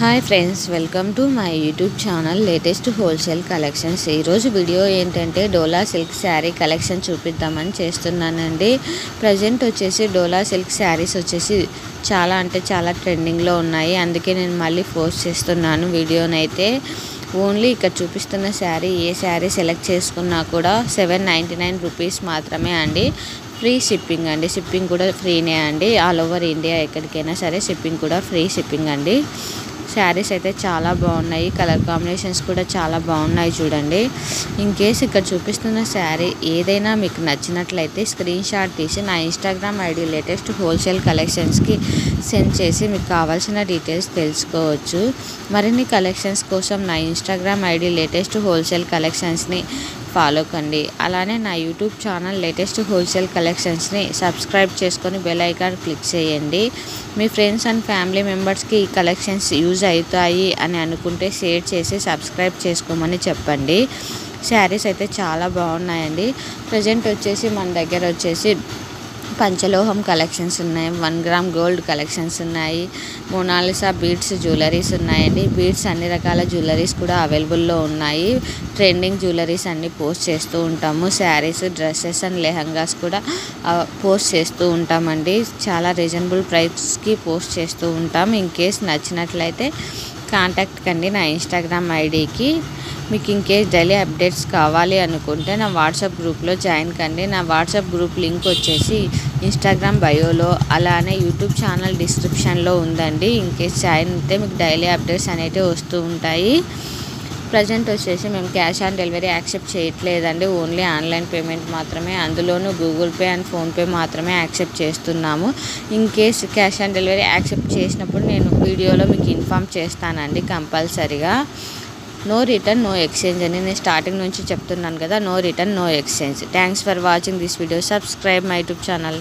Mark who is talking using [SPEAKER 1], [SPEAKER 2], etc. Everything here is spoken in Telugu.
[SPEAKER 1] Hi friends, welcome to my YouTube channel latest wholesale collections. ఈరోజు వీడియో ఏంటంటే డోలా సిల్క్ శారీ కలెక్షన్ చూపిద్దామని చేస్తున్నానండి. ప్రజెంట్ వచ్చేసి డోలా సిల్క్ శారీస్ వచ్చేసి చాలా ట్రెండింగ్లో ఉన్నాయి. అందుకే నేను మళ్ళీ పోస్ట్ చేస్తున్నాను వీడియోనైతే. ఓన్లీ ఇక్కడ చూపిస్తున్న శారీ ఏ శారీ సెలెక్ట్ చేసుకున్నా కూడా 799 రూపీస్ మాత్రమే అండి. ఫ్రీ షిప్పింగ్ అండి. షిప్పింగ్ కూడా ఫ్రీనే అండి. ఆల్ ఓవర్ ఇండియా ఎక్కడికైనా సరే షిప్పింగ్ కూడా ఫ్రీ షిప్పింగ్ అండి. శారీస్ అయితే చాలా బాగున్నాయి. కలర్ కాంబినేషన్స్ కూడా చాలా బాగున్నాయి చూడండి. ఇన్ కేస్ ఇక్కడ చూపిస్తున్న శారీ ఏదైనా మీకు నచ్చినట్లయితే స్క్రీన్ షాట్ తీసి నా ఇన్స్టాగ్రామ్ ఐడి లేటెస్ట్ హోల్సేల్ కలెక్షన్స్కి సెండ్ చేసి మీకు కావాల్సిన డీటెయిల్స్ తెలుసుకోవచ్చు. మరిన్ని కలెక్షన్స్ కోసం నా ఇన్స్టాగ్రామ్ ఐడి లేటెస్ట్ హోల్సేల్ కలెక్షన్స్ని ఫాలో కండి. అలానే నా యూట్యూబ్ ఛానల్ లేటెస్ట్ హోల్సేల్ కలెక్షన్స్ని సబ్స్క్రైబ్ చేసుకొని బెల్ ఐకాన్ క్లిక్ చేయండి. మీ ఫ్రెండ్స్ అండ్ ఫ్యామిలీ మెంబర్స్కి ఈ కలెక్షన్స్ యూజ్ అవుతాయి అని అనుకుంటే షేర్ చేసి సబ్స్క్రైబ్ చేసుకోమని చెప్పండి. శారీస్ అయితే చాలా బాగున్నాయండి. ప్రజెంట్ వచ్చేసి మన దగ్గర వచ్చేసి పంచలోహం కలెక్షన్స్ ఉన్నాయి. 1 గ్రామ్ గోల్డ్ కలెక్షన్స్ ఉన్నాయి. మోనాలిసా బీడ్స్ జ్యువెలరీస్ ఉన్నాయండి. బీడ్స్ అన్ని రకాల జ్యువెలరీస్ కూడా అవైలబుల్లో ఉన్నాయి. ట్రెండింగ్ జ్యువెలరీస్ అన్ని పోస్ట్ చేస్తూ ఉంటాము. శారీస్, డ్రెస్సెస్ అండ్ లెహంగాస్ కూడా పోస్ట్ చేస్తూ ఉంటామండి. చాలా రీజనబుల్ ప్రైస్కి పోస్ట్ చేస్తూ ఉంటాం. ఇన్ కేస్ నచ్చినట్లయితే కాంటాక్ట్ కండి నా ఇన్స్టాగ్రామ్ ఐడికి. మీకు ఇంకేస్ డైలీ అప్డేట్స్ కావాలి అనుకుంటే నా వాట్సాప్ గ్రూప్లో జాయిన్ కండి. నా వాట్సాప్ గ్రూప్ లింక్ వచ్చేసి ఇన్స్టాగ్రామ్ బయోలో అలానే యూట్యూబ్ ఛానల్ డిస్క్రిప్షన్లో ఉందండి. ఇంకేస్ జాయిన్ అయితే మీకు డైలీ అప్డేట్స్ అనేవి వస్తూ ఉంటాయి. ప్రజెంట్ వచ్చేసి మేము క్యాష్ ఆన్ డెలివరీ యాక్సెప్ట్ చేయట్లేదండి. ఓన్లీ ఆన్లైన్ పేమెంట్ మాత్రమే, అందులోనూ గూగుల్ పే అండ్ ఫోన్పే మాత్రమే యాక్సెప్ట్ చేస్తున్నాము. In case cash on delivery accept చేసినప్పుడు నేను వీడియోలో మీకు ఇన్ఫామ్ చేస్తానండి కంపల్సరిగా. నో రిటర్న్ నో ఎక్స్చేంజ్ అని నేను స్టార్టింగ్ నుంచి చెప్తున్నాను కదా. No return no exchange. Thanks for watching this video. Subscribe my YouTube channel.